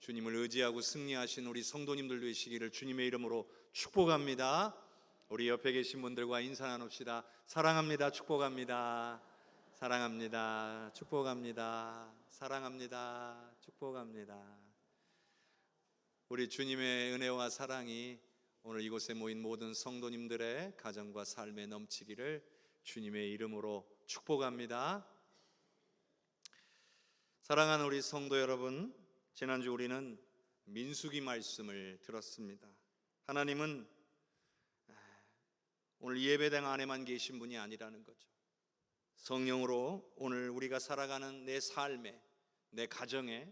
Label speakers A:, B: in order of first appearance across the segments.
A: 주님을 의지하고 승리하신 우리 성도님들 되시기를 주님의 이름으로 축복합니다. 우리 옆에 계신 분들과 인사 나눕시다. 사랑합니다. 축복합니다. 사랑합니다. 축복합니다. 사랑합니다. 축복합니다. 우리 주님의 은혜와 사랑이 오늘 이곳에 모인 모든 성도님들의 가정과 삶에 넘치기를 주님의 이름으로 축복합니다. 사랑하는 우리 성도 여러분, 지난주 우리는 민수기 말씀을 들었습니다. 하나님은 오늘 예배당 안에만 계신 분이 아니라는 거죠. 성령으로 오늘 우리가 살아가는 내 삶에, 내 가정에,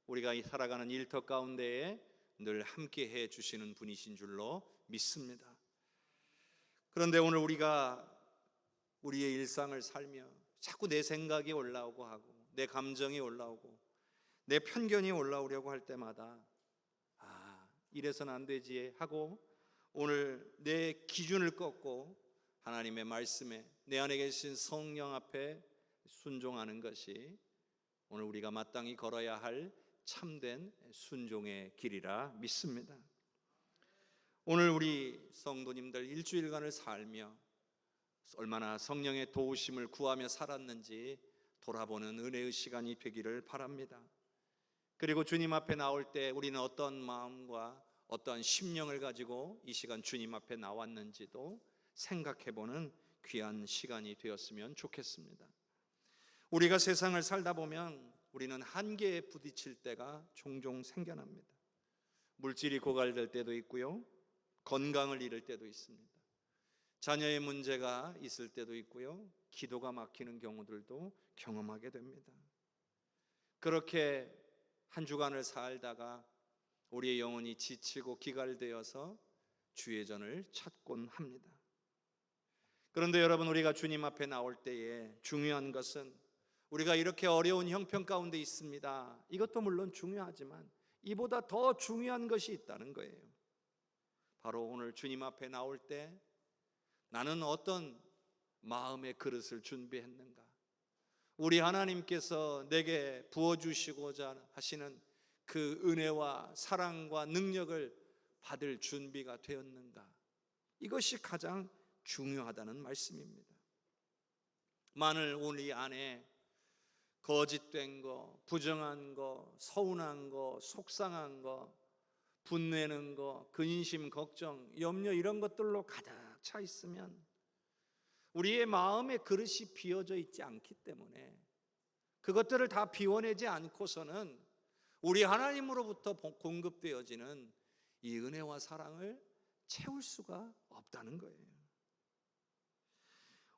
A: 우리가 살아가는 일터 가운데에 늘 함께 해 주시는 분이신 줄로 믿습니다. 그런데 오늘 우리가 우리의 일상을 살며 자꾸 내 생각이 올라오고 하고 내 감정이 올라오고 내 편견이 올라오려고 할 때마다 이래서는 안 되지 하고 오늘 내 기준을 꺾고 하나님의 말씀에 내 안에 계신 성령 앞에 순종하는 것이 오늘 우리가 마땅히 걸어야 할 참된 순종의 길이라 믿습니다. 오늘 우리 성도님들 일주일간을 살며 얼마나 성령의 도우심을 구하며 살았는지 돌아보는 은혜의 시간이 되기를 바랍니다. 그리고 주님 앞에 나올 때 우리는 어떤 마음과 어떤 심령을 가지고 이 시간 주님 앞에 나왔는지도 생각해보는 귀한 시간이 되었으면 좋겠습니다. 우리가 세상을 살다 보면 우리는 한계에 부딪힐 때가 종종 생겨납니다. 물질이 고갈될 때도 있고요, 건강을 잃을 때도 있습니다. 자녀의 문제가 있을 때도 있고요, 기도가 막히는 경우들도 경험하게 됩니다. 그렇게 한 주간을 살다가 우리의 영혼이 지치고 기갈되어서 주의 전을 찾곤 합니다. 그런데 여러분, 우리가 주님 앞에 나올 때에 중요한 것은 우리가 이렇게 어려운 형편 가운데 있습니다. 이것도 물론 중요하지만 이보다 더 중요한 것이 있다는 거예요. 바로 오늘 주님 앞에 나올 때 나는 어떤 마음의 그릇을 준비했는가? 우리 하나님께서 내게 부어주시고자 하시는 그 은혜와 사랑과 능력을 받을 준비가 되었는가? 이것이 가장 중요하다는 말씀입니다. 만일 우리 안에 거짓된 거, 부정한 거, 서운한 거, 속상한 거, 분내는 거, 근심, 걱정, 염려 이런 것들로 가득 차 있으면 우리의 마음의 그릇이 비어져 있지 않기 때문에 그것들을 다 비워내지 않고서는 우리 하나님으로부터 공급되어지는 이 은혜와 사랑을 채울 수가 없다는 거예요.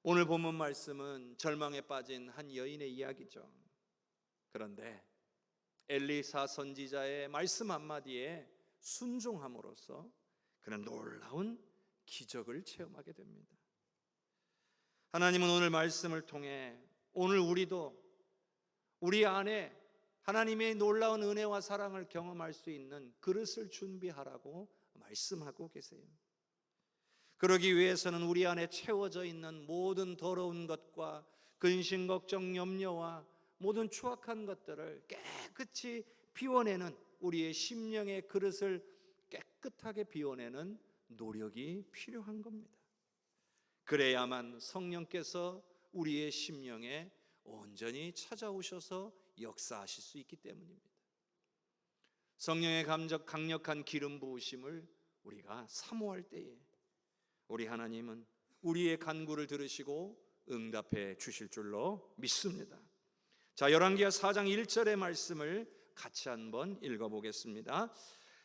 A: 오늘 본문 말씀은 절망에 빠진 한 여인의 이야기죠. 그런데 엘리사 선지자의 말씀 한마디에 순종함으로써 그는 놀라운 기적을 체험하게 됩니다. 하나님은 오늘 말씀을 통해 오늘 우리도 우리 안에 하나님의 놀라운 은혜와 사랑을 경험할 수 있는 그릇을 준비하라고 말씀하고 계세요. 그러기 위해서는 우리 안에 채워져 있는 모든 더러운 것과 근심, 걱정, 염려와 모든 추악한 것들을 깨끗이 비워내는 우리의 심령의 그릇을 깨끗하게 비워내는 노력이 필요한 겁니다. 그래야만 성령께서 우리의 심령에 온전히 찾아오셔서 역사하실 수 있기 때문입니다. 성령의 강력한 기름 부으심을 우리가 사모할 때에 우리 하나님은 우리의 간구를 들으시고 응답해 주실 줄로 믿습니다. 자, 열왕기하 4장 1절의 말씀을 같이 한번 읽어보겠습니다.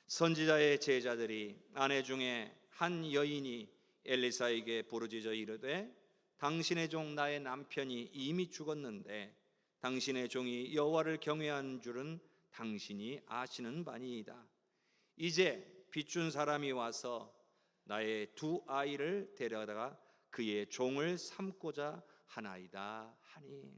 A: 선지자의 제자들이 아내 중에 한 여인이 엘리사에게 부르짖어 이르되 당신의 종 나의 남편이 이미 죽었는데 당신의 종이 여호와를 경외한 줄은 당신이 아시는 바니이다. 이제 빚준 사람이 와서 나의 두 아이를 데려다가 그의 종을 삼고자 하나이다 하니.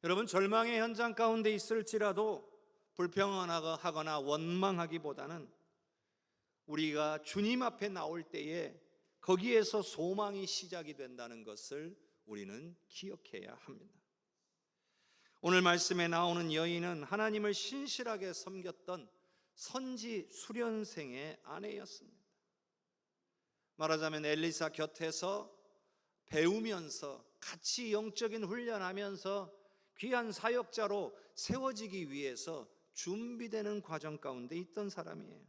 A: 여러분, 절망의 현장 가운데 있을지라도 불평하거나 원망하기보다는 우리가 주님 앞에 나올 때에 거기에서 소망이 시작이 된다는 것을 우리는 기억해야 합니다. 오늘 말씀에 나오는 여인은 하나님을 신실하게 섬겼던 선지 수련생의 아내였습니다. 말하자면 엘리사 곁에서 배우면서 같이 영적인 훈련하면서 귀한 사역자로 세워지기 위해서 준비되는 과정 가운데 있던 사람이에요.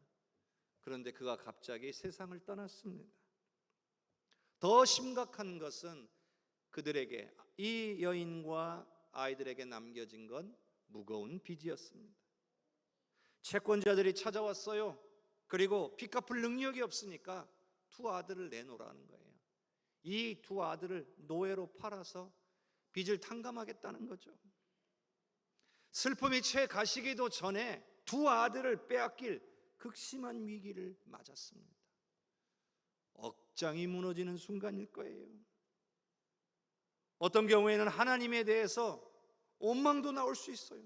A: 그런데 그가 갑자기 세상을 떠났습니다. 더 심각한 것은 그들에게, 이 여인과 아이들에게 남겨진 건 무거운 빚이었습니다. 채권자들이 찾아왔어요. 그리고 빚 갚을 능력이 없으니까 두 아들을 내놓으라는 거예요. 이 두 아들을 노예로 팔아서 빚을 탕감하겠다는 거죠. 슬픔이 채 가시기도 전에 두 아들을 빼앗길 극심한 위기를 맞았습니다. 억장이 무너지는 순간일 거예요. 어떤 경우에는 하나님에 대해서 원망도 나올 수 있어요.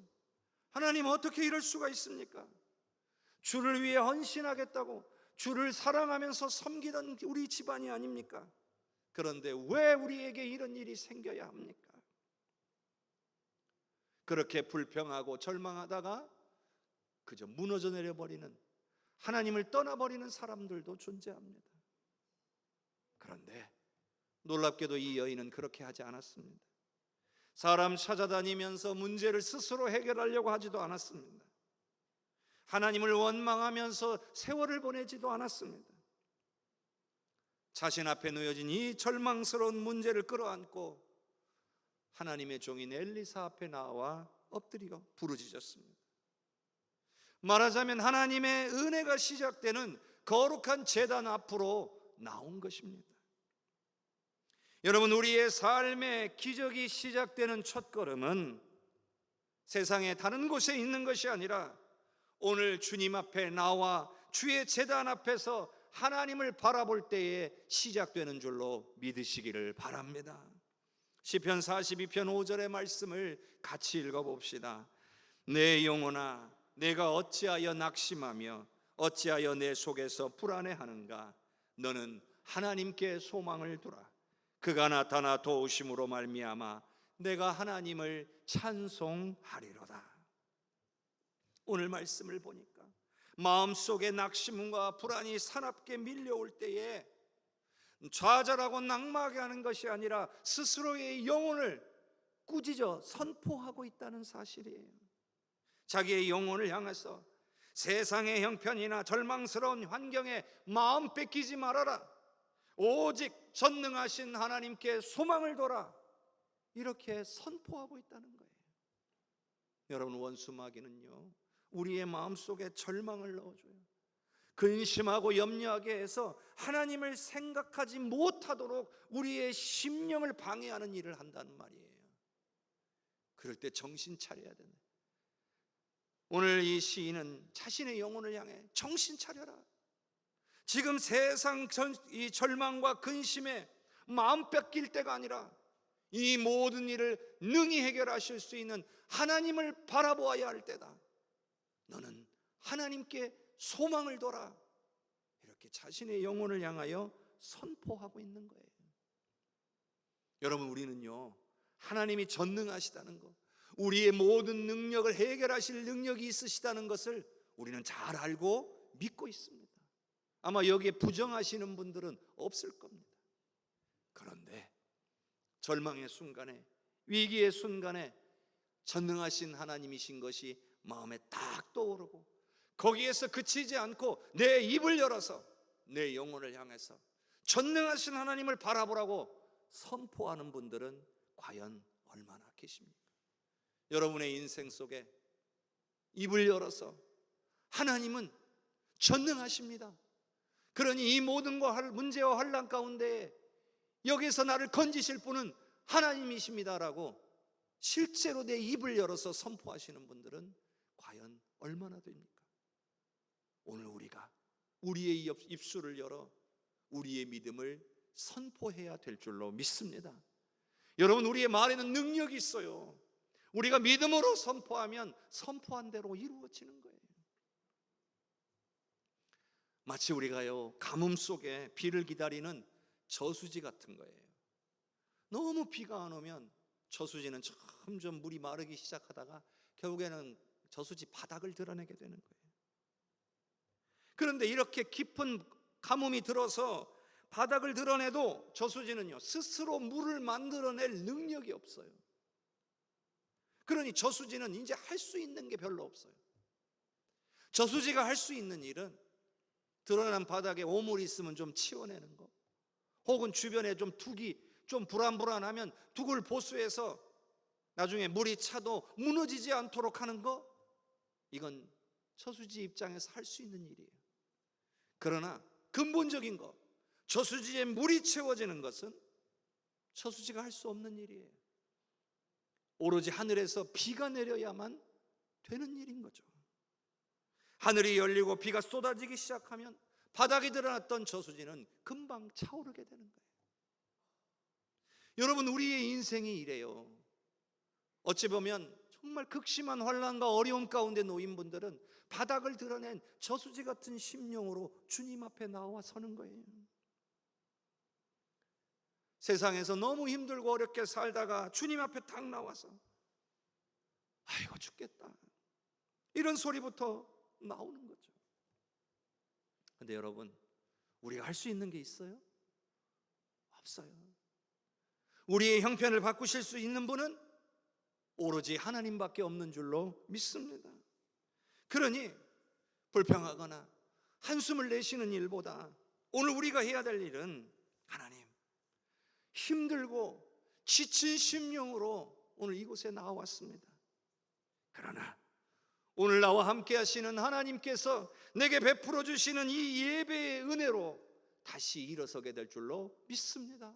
A: 하나님, 어떻게 이럴 수가 있습니까? 주를 위해 헌신하겠다고 주를 사랑하면서 섬기던 우리 집안이 아닙니까? 그런데 왜 우리에게 이런 일이 생겨야 합니까? 그렇게 불평하고 절망하다가 그저 무너져 내려버리는, 하나님을 떠나버리는 사람들도 존재합니다. 그런데 놀랍게도 이 여인은 그렇게 하지 않았습니다. 사람 찾아다니면서 문제를 스스로 해결하려고 하지도 않았습니다. 하나님을 원망하면서 세월을 보내지도 않았습니다. 자신 앞에 놓여진 이 절망스러운 문제를 끌어안고 하나님의 종인 엘리사 앞에 나와 엎드려 부르짖었습니다. 말하자면 하나님의 은혜가 시작되는 거룩한 제단 앞으로 나온 것입니다. 여러분, 우리의 삶의 기적이 시작되는 첫걸음은 세상의 다른 곳에 있는 것이 아니라 오늘 주님 앞에 나와 주의 제단 앞에서 하나님을 바라볼 때에 시작되는 줄로 믿으시기를 바랍니다. 시편 42편 5절의 말씀을 같이 읽어봅시다. 내 영혼아, 내가 어찌하여 낙심하며 어찌하여 내 속에서 불안해하는가? 너는 하나님께 소망을 두라. 그가 나타나 도우심으로 말미암아 내가 하나님을 찬송하리로다. 오늘 말씀을 보니까 마음속에 낙심과 불안이 사납게 밀려올 때에 좌절하고 낙마하게 하는 것이 아니라 스스로의 영혼을 꾸짖어 선포하고 있다는 사실이에요. 자기의 영혼을 향해서 세상의 형편이나 절망스러운 환경에 마음 뺏기지 말아라. 오직 전능하신 하나님께 소망을 둬라. 이렇게 선포하고 있다는 거예요. 여러분, 원수마귀는요, 우리의 마음속에 절망을 넣어줘요. 근심하고 염려하게 해서 하나님을 생각하지 못하도록 우리의 심령을 방해하는 일을 한다는 말이에요. 그럴 때 정신 차려야 된다. 오늘 이 시인은 자신의 영혼을 향해 정신 차려라. 지금 세상 이 절망과 근심에 마음 뺏길 때가 아니라 이 모든 일을 능히 해결하실 수 있는 하나님을 바라보아야 할 때다. 너는 하나님께 소망을 둬라. 이렇게 자신의 영혼을 향하여 선포하고 있는 거예요. 여러분, 우리는요, 하나님이 전능하시다는 것, 우리의 모든 능력을 해결하실 능력이 있으시다는 것을 우리는 잘 알고 믿고 있습니다. 아마 여기에 부정하시는 분들은 없을 겁니다. 그런데 절망의 순간에, 위기의 순간에 전능하신 하나님이신 것이 마음에 딱 떠오르고 거기에서 그치지 않고 내 입을 열어서 내 영혼을 향해서 전능하신 하나님을 바라보라고 선포하는 분들은 과연 얼마나 계십니까? 여러분의 인생 속에 입을 열어서 하나님은 전능하십니다. 그러니 이 모든 문제와 환난 가운데 여기서 나를 건지실 분은 하나님이십니다라고 실제로 내 입을 열어서 선포하시는 분들은 과연 얼마나 됩니까? 오늘 우리가 우리의 입술을 열어 우리의 믿음을 선포해야 될 줄로 믿습니다. 여러분, 우리의 말에는 능력이 있어요. 우리가 믿음으로 선포하면 선포한 대로 이루어지는 거예요. 마치 우리가요, 가뭄 속에 비를 기다리는 저수지 같은 거예요. 너무 비가 안 오면 저수지는 점점 물이 마르기 시작하다가 결국에는 저수지 바닥을 드러내게 되는 거예요. 그런데 이렇게 깊은 가뭄이 들어서 바닥을 드러내도 저수지는요, 스스로 물을 만들어낼 능력이 없어요. 그러니 저수지는 이제 할 수 있는 게 별로 없어요. 저수지가 할 수 있는 일은 드러난 바닥에 오물이 있으면 좀 치워내는 거, 혹은 주변에 좀 둑이 좀 불안불안하면 둑을 보수해서 나중에 물이 차도 무너지지 않도록 하는 거, 이건 저수지 입장에서 할 수 있는 일이에요. 그러나 근본적인 거, 저수지에 물이 채워지는 것은 저수지가 할 수 없는 일이에요. 오로지 하늘에서 비가 내려야만 되는 일인 거죠. 하늘이 열리고 비가 쏟아지기 시작하면 바닥에 드러났던 저수지는 금방 차오르게 되는 거예요. 여러분, 우리의 인생이 이래요. 어찌 보면 정말 극심한 환난과 어려움 가운데 놓인 분들은 바닥을 드러낸 저수지 같은 심령으로 주님 앞에 나와 서는 거예요. 세상에서 너무 힘들고 어렵게 살다가 주님 앞에 딱 나와서 아이고 죽겠다, 이런 소리부터 나오는 거죠. 근데 여러분, 우리가 할 수 있는 게 있어요? 없어요. 우리의 형편을 바꾸실 수 있는 분은 오로지 하나님밖에 없는 줄로 믿습니다. 그러니 불평하거나 한숨을 내쉬는 일보다 오늘 우리가 해야 될 일은, 하나님, 힘들고 지친 심령으로 오늘 이곳에 나왔습니다. 그러나 오늘 나와 함께 하시는 하나님께서 내게 베풀어 주시는 이 예배의 은혜로 다시 일어서게 될 줄로 믿습니다.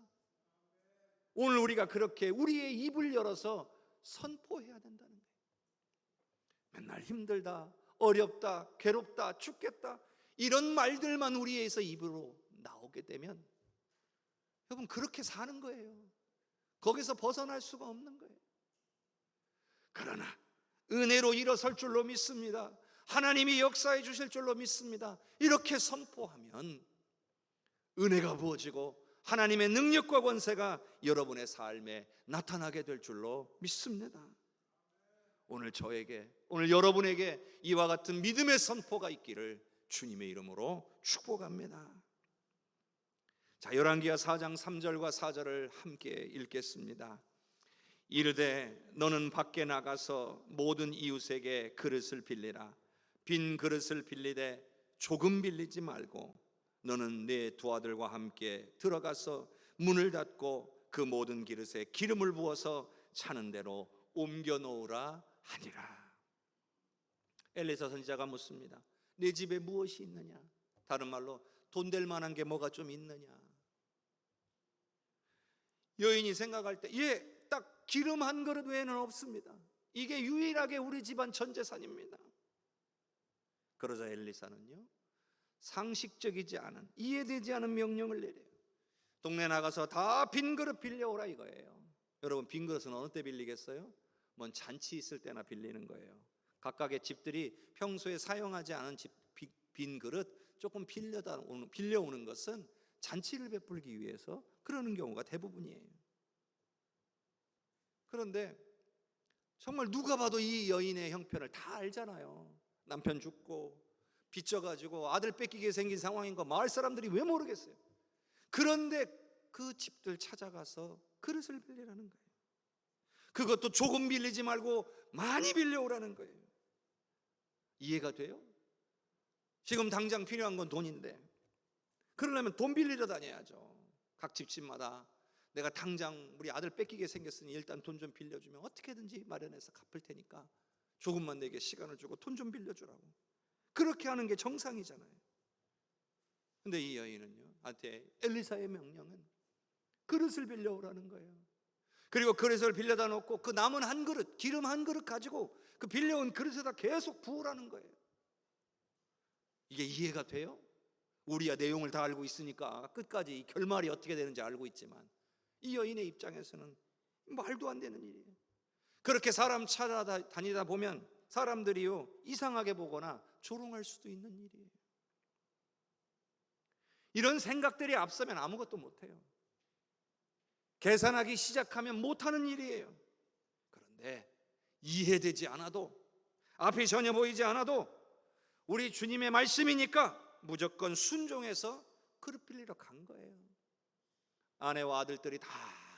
A: 오늘 우리가 그렇게 우리의 입을 열어서 선포해야 된다는 거예요. 맨날 힘들다, 어렵다, 괴롭다, 죽겠다, 이런 말들만 우리에서 입으로 나오게 되면 여러분, 그렇게 사는 거예요. 거기서 벗어날 수가 없는 거예요. 그러나 은혜로 일어설 줄로 믿습니다. 하나님이 역사해 주실 줄로 믿습니다. 이렇게 선포하면 은혜가 부어지고 하나님의 능력과 권세가 여러분의 삶에 나타나게 될 줄로 믿습니다. 오늘 저에게, 오늘 여러분에게 이와 같은 믿음의 선포가 있기를 주님의 이름으로 축복합니다. 자, 열왕기하 4장 3절과 4절을 함께 읽겠습니다. 이르되 너는 밖에 나가서 모든 이웃에게 그릇을 빌리라. 빈 그릇을 빌리되 조금 빌리지 말고 너는 네 두 아들과 함께 들어가서 문을 닫고 그 모든 그릇에 기름을 부어서 차는 대로 옮겨 놓으라 하니라. 엘리사 선지자가 묻습니다. 내 집에 무엇이 있느냐? 다른 말로 돈 될 만한 게 뭐가 좀 있느냐? 여인이 생각할 때 딱 기름 한 그릇 외에는 없습니다. 이게 유일하게 우리 집안 전 재산입니다. 그러자 엘리사는요, 상식적이지 않은, 이해되지 않은 명령을 내려요. 동네 나가서 다 빈 그릇 빌려오라 이거예요. 여러분, 빈 그릇은 어느 때 빌리겠어요? 뭔 잔치 있을 때나 빌리는 거예요. 각각의 집들이 평소에 사용하지 않은 빈 그릇 조금 빌려오는 것은 잔치를 베풀기 위해서 그러는 경우가 대부분이에요. 그런데 정말 누가 봐도 이 여인의 형편을 다 알잖아요. 남편 죽고 빚져가지고 아들 뺏기게 생긴 상황인 거 마을 사람들이 왜 모르겠어요? 그런데 그 집들 찾아가서 그릇을 빌리라는 거예요. 그것도 조금 빌리지 말고 많이 빌려오라는 거예요. 이해가 돼요? 지금 당장 필요한 건 돈인데 그러려면 돈 빌리러 다녀야죠. 각 집집마다 내가 당장 우리 아들 뺏기게 생겼으니 일단 돈 좀 빌려주면 어떻게든지 마련해서 갚을 테니까 조금만 내게 시간을 주고 돈 좀 빌려주라고. 그렇게 하는 게 정상이잖아요. 근데 이 여인은요, 한테 엘리사의 명령은 그릇을 빌려오라는 거예요. 그리고 그릇을 빌려다 놓고 그 남은 한 그릇, 기름 한 그릇 가지고 그 빌려온 그릇에다 계속 부으라는 거예요. 이게 이해가 돼요? 우리야 내용을 다 알고 있으니까 끝까지 이 결말이 어떻게 되는지 알고 있지만 이 여인의 입장에서는 말도 안 되는 일이에요. 그렇게 사람 찾아다니다 보면 사람들이요, 이상하게 보거나 조롱할 수도 있는 일이에요. 이런 생각들이 앞서면 아무것도 못해요. 계산하기 시작하면 못하는 일이에요. 그런데 이해되지 않아도, 앞이 전혀 보이지 않아도 우리 주님의 말씀이니까 무조건 순종해서 그릇 빌리러 간 거예요. 아내와 아들들이 다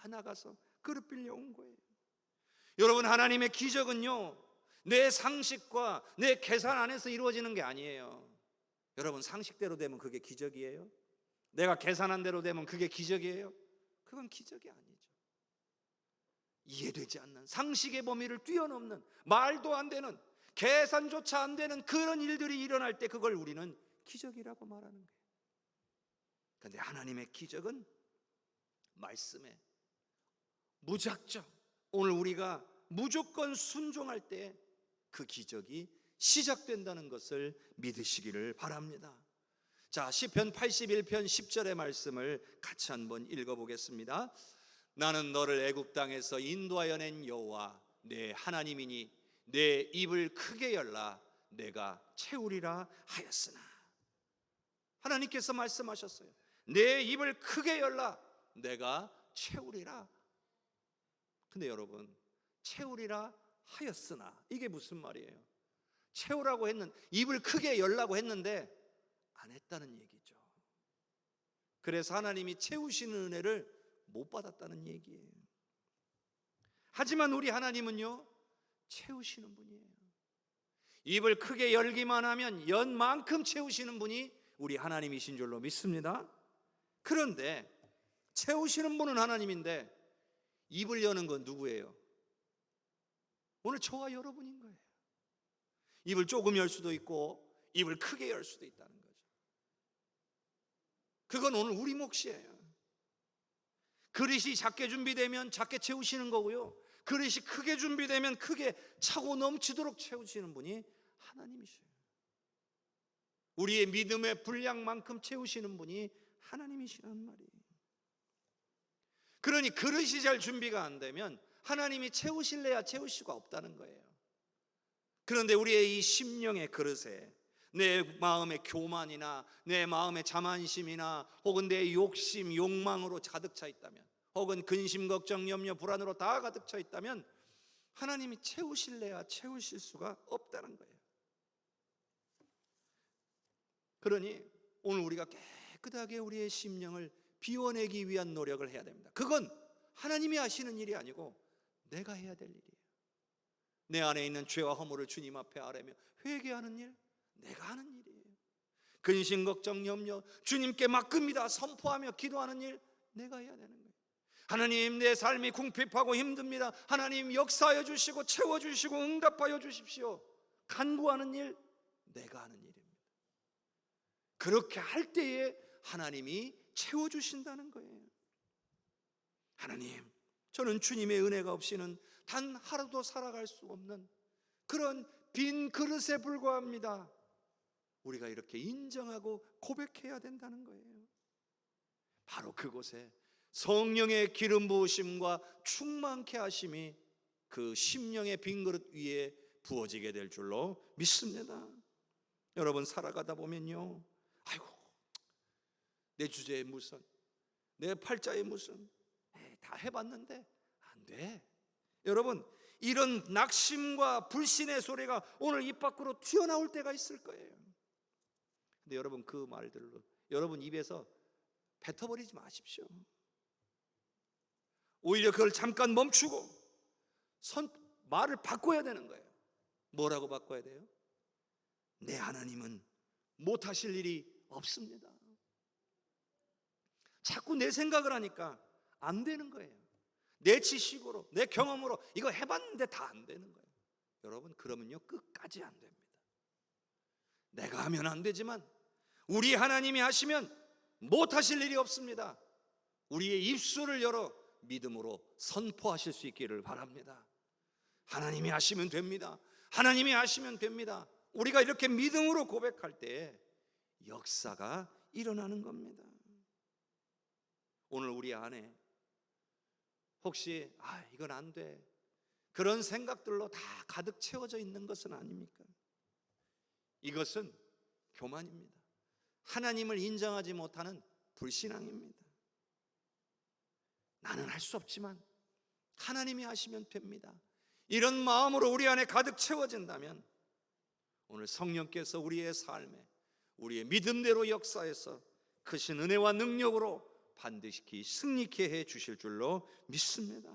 A: 나가서 그릇 빌려 온 거예요. 여러분, 하나님의 기적은요, 내 상식과 내 계산 안에서 이루어지는 게 아니에요. 여러분, 상식대로 되면 그게 기적이에요? 내가 계산한 대로 되면 그게 기적이에요? 그건 기적이 아니죠. 이해되지 않는, 상식의 범위를 뛰어넘는, 말도 안 되는, 계산조차 안 되는 그런 일들이 일어날 때 그걸 우리는 기적이라고 말하는 거예요. 그런데 하나님의 기적은 말씀에 무작정, 오늘 우리가 무조건 순종할 때 그 기적이 시작된다는 것을 믿으시기를 바랍니다. 자, 시편 81편 10절의 말씀을 같이 한번 읽어보겠습니다. 나는 너를 애굽 땅에서 인도하여 낸 여호와 내 하나님이니 내 입을 크게 열라 내가 채우리라 하였으나. 하나님께서 말씀하셨어요. 내 입을 크게 열라 내가 채우리라. 근데 여러분, 채우리라 하였으나 이게 무슨 말이에요? 채우라고 했는, 입을 크게 열라고 했는데 안 했다는 얘기죠. 그래서 하나님이 채우시는 은혜를 못 받았다는 얘기예요. 하지만 우리 하나님은요, 채우시는 분이에요. 입을 크게 열기만 하면 연만큼 채우시는 분이 우리 하나님이신 줄로 믿습니다. 그런데 채우시는 분은 하나님인데 입을 여는 건 누구예요? 오늘 저와 여러분인 거예요. 입을 조금 열 수도 있고 입을 크게 열 수도 있다는 거죠. 그건 오늘 우리 몫이에요. 그릇이 작게 준비되면 작게 채우시는 거고요, 그릇이 크게 준비되면 크게 차고 넘치도록 채우시는 분이 하나님이셔요. 우리의 믿음의 분량만큼 채우시는 분이 하나님이시란 말이에요. 그러니 그릇이 잘 준비가 안 되면 하나님이 채우실래야 채울 수가 없다는 거예요. 그런데 우리의 이 심령의 그릇에 내 마음의 교만이나 내 마음의 자만심이나 혹은 내 욕심, 욕망으로 가득 차 있다면, 혹은 근심, 걱정, 염려, 불안으로 다 가득 차 있다면 하나님이 채우실래야 채우실 수가 없다는 거예요. 그러니 오늘 우리가 깨끗하게 우리의 심령을 비워내기 위한 노력을 해야 됩니다. 그건 하나님이 하시는 일이 아니고 내가 해야 될 일이에요. 내 안에 있는 죄와 허물을 주님 앞에 아뢰며 회개하는 일, 내가 하는 일이에요. 근심, 걱정, 염려 주님께 맡깁니다 선포하며 기도하는 일, 내가 해야 되는 거예요. 하나님, 내 삶이 궁핍하고 힘듭니다. 하나님 역사하여 주시고 채워주시고 응답하여 주십시오. 간구하는 일, 내가 하는 일입니다. 그렇게 할 때에 하나님이 채워주신다는 거예요. 하나님, 저는 주님의 은혜가 없이는 단 하루도 살아갈 수 없는 그런 빈 그릇에 불과합니다. 우리가 이렇게 인정하고 고백해야 된다는 거예요. 바로 그곳에 성령의 기름 부으심과 충만케 하심이 그 심령의 빈 그릇 위에 부어지게 될 줄로 믿습니다. 여러분, 살아가다 보면요, 아이고, 내 주제에 무슨, 내 팔자에 무슨, 다 해봤는데 안 돼. 여러분, 이런 낙심과 불신의 소리가 오늘 입 밖으로 튀어나올 때가 있을 거예요. 근데 여러분, 그 말들로 여러분 입에서 뱉어버리지 마십시오. 오히려 그걸 잠깐 멈추고 말을 바꿔야 되는 거예요. 뭐라고 바꿔야 돼요? 내 하나님은 못하실 일이 없습니다. 자꾸 내 생각을 하니까 안 되는 거예요. 내 지식으로, 내 경험으로 이거 해봤는데 다 안 되는 거예요. 여러분, 그러면요 끝까지 안 됩니다. 내가 하면 안 되지만 우리 하나님이 하시면 못하실 일이 없습니다. 우리의 입술을 열어 믿음으로 선포하실 수 있기를 바랍니다. 하나님이 하시면 됩니다. 하나님이 하시면 됩니다. 우리가 이렇게 믿음으로 고백할 때 역사가 일어나는 겁니다. 오늘 우리 안에 혹시 이건 안 돼, 그런 생각들로 다 가득 채워져 있는 것은 아닙니까? 이것은 교만입니다. 하나님을 인정하지 못하는 불신앙입니다. 나는 할 수 없지만 하나님이 하시면 됩니다. 이런 마음으로 우리 안에 가득 채워진다면 오늘 성령께서 우리의 삶에 우리의 믿음대로 역사해서 크신 은혜와 능력으로 반드시 승리케 해 주실 줄로 믿습니다.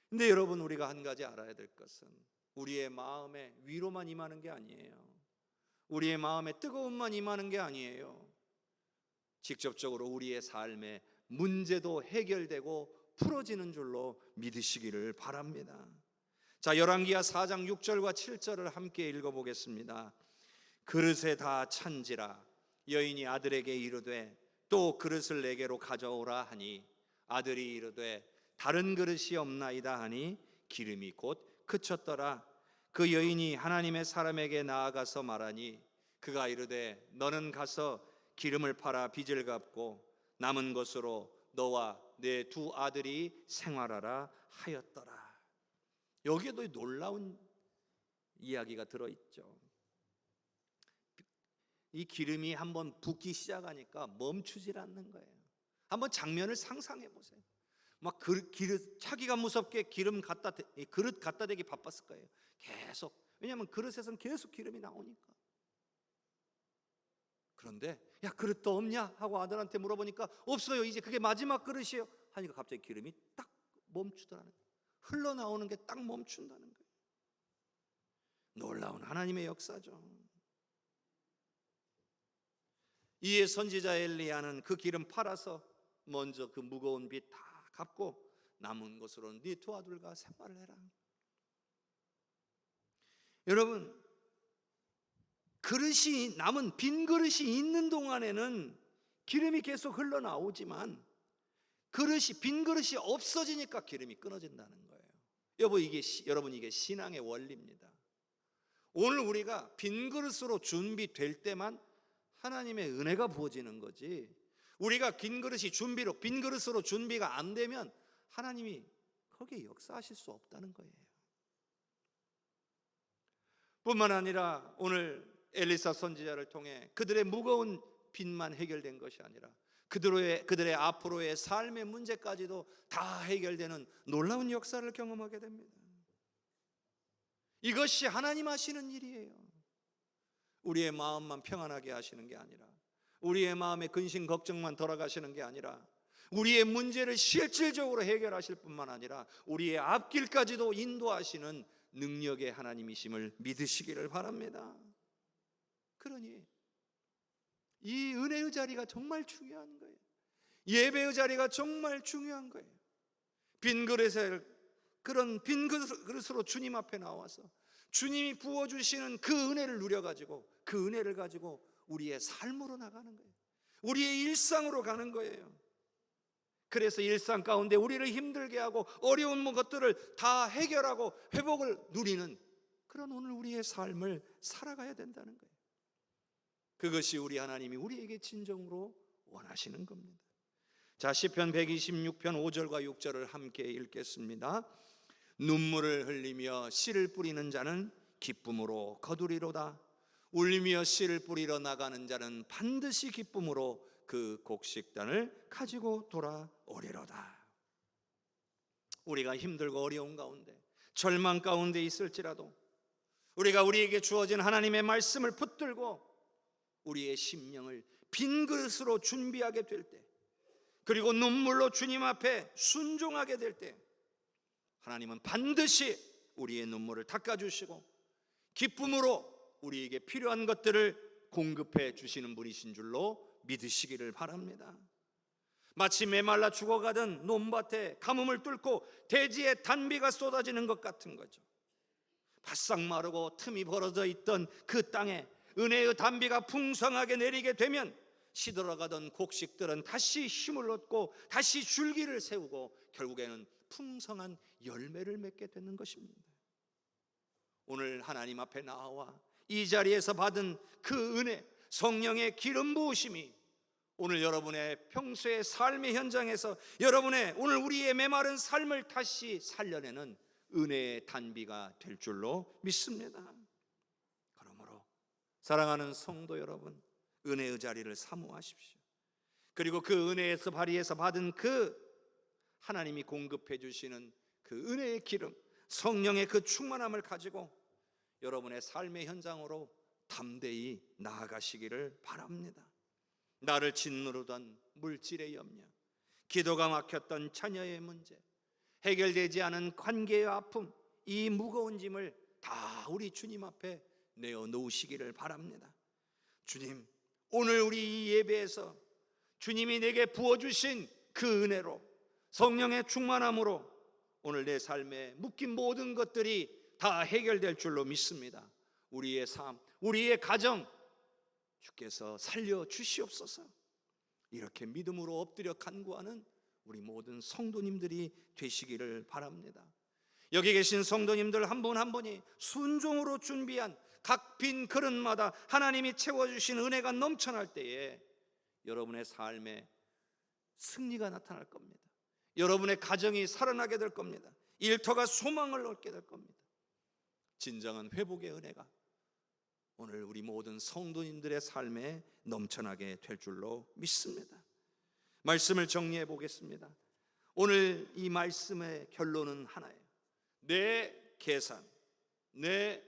A: 근데 여러분, 우리가 한 가지 알아야 될 것은 우리의 마음에 위로만 임하는 게 아니에요. 우리의 마음에 뜨거움만 임하는 게 아니에요. 직접적으로 우리의 삶에 문제도 해결되고 풀어지는 줄로 믿으시기를 바랍니다. 자, 열왕기하 4장 6절과 7절을 함께 읽어보겠습니다. 그릇에 다 찬지라. 여인이 아들에게 이르되 또 그릇을 내게로 가져오라 하니 아들이 이르되 다른 그릇이 없나이다 하니 기름이 곧 그쳤더라. 그 여인이 하나님의 사람에게 나아가서 말하니 그가 이르되 너는 가서 기름을 팔아 빚을 갚고 남은 것으로 너와 내 두 아들이 생활하라 하였더라. 여기에도 놀라운 이야기가 들어있죠. 이 기름이 한번 붓기 시작하니까 멈추질 않는 거예요. 한번 장면을 상상해 보세요. 막 그릇 차기가 무섭게 그릇 갖다 대기 바빴을 거예요. 계속. 왜냐하면 그릇에서는 계속 기름이 나오니까. 그런데 야, 그릇도 없냐 하고 아들한테 물어보니까 없어요. 이제 그게 마지막 그릇이에요. 하니까 갑자기 기름이 딱 멈추더라는 거예요. 흘러나오는 게 딱 멈춘다는 거예요. 놀라운 하나님의 역사죠. 이에 선지자 엘리야는 그 기름 팔아서 먼저 그 무거운 빚 다 갚고 남은 것으로는 네 두 아들과 생활을 해라. 여러분, 그릇이 남은 빈 그릇이 있는 동안에는 기름이 계속 흘러나오지만 빈 그릇이 없어지니까 기름이 끊어진다는 거예요. 여러분, 이게 신앙의 원리입니다. 오늘 우리가 빈 그릇으로 준비될 때만 하나님의 은혜가 부어지는 거지, 우리가 빈 그릇으로 준비가 안 되면 하나님이 거기에 역사하실 수 없다는 거예요. 뿐만 아니라 오늘 엘리사 선지자를 통해 그들의 무거운 빚만 해결된 것이 아니라 그들의 앞으로의 삶의 문제까지도 다 해결되는 놀라운 역사를 경험하게 됩니다. 이것이 하나님 하시는 일이에요. 우리의 마음만 평안하게 하시는 게 아니라, 우리의 마음의 근심 걱정만 덜어가시는 게 아니라, 우리의 문제를 실질적으로 해결하실 뿐만 아니라 우리의 앞길까지도 인도하시는 능력의 하나님이심을 믿으시기를 바랍니다. 그러니 이 은혜의 자리가 정말 중요한 거예요. 예배의 자리가 정말 중요한 거예요. 빈 그릇으로 주님 앞에 나와서 주님이 부어주시는 그 은혜를 누려가지고 그 은혜를 가지고 우리의 삶으로 나가는 거예요. 우리의 일상으로 가는 거예요. 그래서 일상 가운데 우리를 힘들게 하고 어려운 것들을 다 해결하고 회복을 누리는 그런 오늘 우리의 삶을 살아가야 된다는 거예요. 그것이 우리 하나님이 우리에게 진정으로 원하시는 겁니다. 자, 시편 126편 5절과 6절을 함께 읽겠습니다. 눈물을 흘리며 씨를 뿌리는 자는 기쁨으로 거두리로다. 울리며 씨를 뿌리러 나가는 자는 반드시 기쁨으로 그 곡식단을 가지고 돌아오리로다. 우리가 힘들고 어려운 가운데, 절망 가운데 있을지라도 우리가 우리에게 주어진 하나님의 말씀을 붙들고 우리의 심령을 빈 그릇으로 준비하게 될 때, 그리고 눈물로 주님 앞에 순종하게 될 때, 하나님은 반드시 우리의 눈물을 닦아주시고 기쁨으로 우리에게 필요한 것들을 공급해 주시는 분이신 줄로 믿으시기를 바랍니다. 마치 메말라 죽어가던 논밭에 가뭄을 뚫고 대지에 단비가 쏟아지는 것 같은 거죠. 바싹 마르고 틈이 벌어져 있던 그 땅에 은혜의 단비가 풍성하게 내리게 되면 시들어가던 곡식들은 다시 힘을 얻고 다시 줄기를 세우고 결국에는 풍성한 열매를 맺게 되는 것입니다. 오늘 하나님 앞에 나와 이 자리에서 받은 그 은혜, 성령의 기름 부으심이 오늘 여러분의 평소의 삶의 현장에서 여러분의 오늘 우리의 메마른 삶을 다시 살려내는 은혜의 단비가 될 줄로 믿습니다. 그러므로 사랑하는 성도 여러분, 은혜의 자리를 사모하십시오. 그리고 그 은혜에서 발휘해서 받은 그 하나님이 공급해 주시는 그 은혜의 기름, 성령의 그 충만함을 가지고 여러분의 삶의 현장으로 담대히 나아가시기를 바랍니다. 나를 짓누르던 물질의 염려, 기도가 막혔던 자녀의 문제, 해결되지 않은 관계의 아픔, 이 무거운 짐을 다 우리 주님 앞에 내어놓으시기를 바랍니다. 주님, 오늘 우리 이 예배에서 주님이 내게 부어주신 그 은혜로, 성령의 충만함으로 오늘 내 삶에 묶인 모든 것들이 다 해결될 줄로 믿습니다. 우리의 삶, 우리의 가정 주께서 살려주시옵소서. 이렇게 믿음으로 엎드려 간구하는 우리 모든 성도님들이 되시기를 바랍니다. 여기 계신 성도님들 한 분 한 분이 순종으로 준비한 각 빈 그릇마다 하나님이 채워주신 은혜가 넘쳐날 때에 여러분의 삶에 승리가 나타날 겁니다. 여러분의 가정이 살아나게 될 겁니다. 일터가 소망을 얻게 될 겁니다. 진정한 회복의 은혜가 오늘 우리 모든 성도님들의 삶에 넘쳐나게 될 줄로 믿습니다. 말씀을 정리해 보겠습니다. 오늘 이 말씀의 결론은 하나예요. 내 계산, 내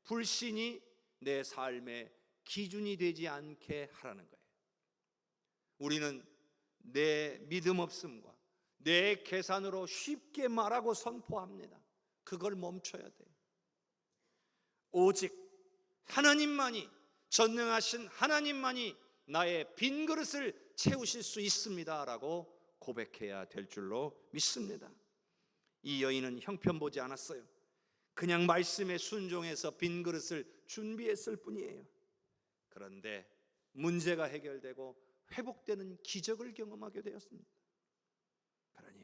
A: 불신이 내 삶의 기준이 되지 않게 하라는 거예요. 우리는 내 믿음 없음과 내 계산으로 쉽게 말하고 선포합니다. 그걸 멈춰야 돼요. 오직 하나님만이, 전능하신 하나님만이 나의 빈 그릇을 채우실 수 있습니다 라고 고백해야 될 줄로 믿습니다. 이 여인은 형편 보지 않았어요. 그냥 말씀에 순종해서 빈 그릇을 준비했을 뿐이에요. 그런데 문제가 해결되고 회복되는 기적을 경험하게 되었습니다. 그러니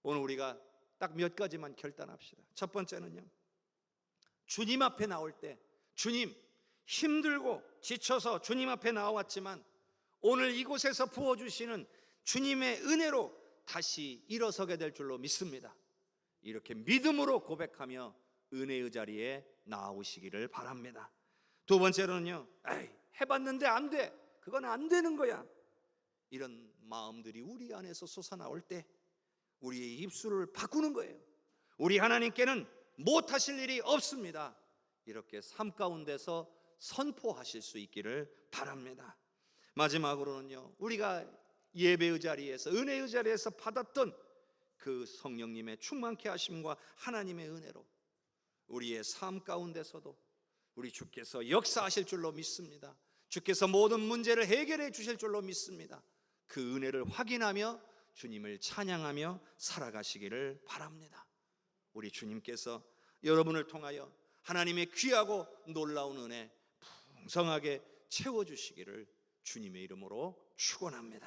A: 오늘 우리가 딱 몇 가지만 결단합시다. 첫 번째는요, 주님 앞에 나올 때, 주님, 힘들고 지쳐서 주님 앞에 나왔지만 오늘 이곳에서 부어주시는 주님의 은혜로 다시 일어서게 될 줄로 믿습니다. 이렇게 믿음으로 고백하며 은혜의 자리에 나오시기를 바랍니다. 두 번째로는요, 에이, 해봤는데 안 돼, 그건 안 되는 거야, 이런 마음들이 우리 안에서 솟아나올 때 우리의 입술을 바꾸는 거예요. 우리 하나님께는 못하실 일이 없습니다. 이렇게 삶 가운데서 선포하실 수 있기를 바랍니다. 마지막으로는요, 우리가 예배의 자리에서, 은혜의 자리에서 받았던 그 성령님의 충만케 하심과 하나님의 은혜로 우리의 삶 가운데서도 우리 주께서 역사하실 줄로 믿습니다. 주께서 모든 문제를 해결해 주실 줄로 믿습니다. 그 은혜를 확인하며 주님을 찬양하며 살아가시기를 바랍니다. 우리 주님께서 여러분을 통하여 하나님의 귀하고 놀라운 은혜 풍성하게 채워주시기를 주님의 이름으로 축원합니다.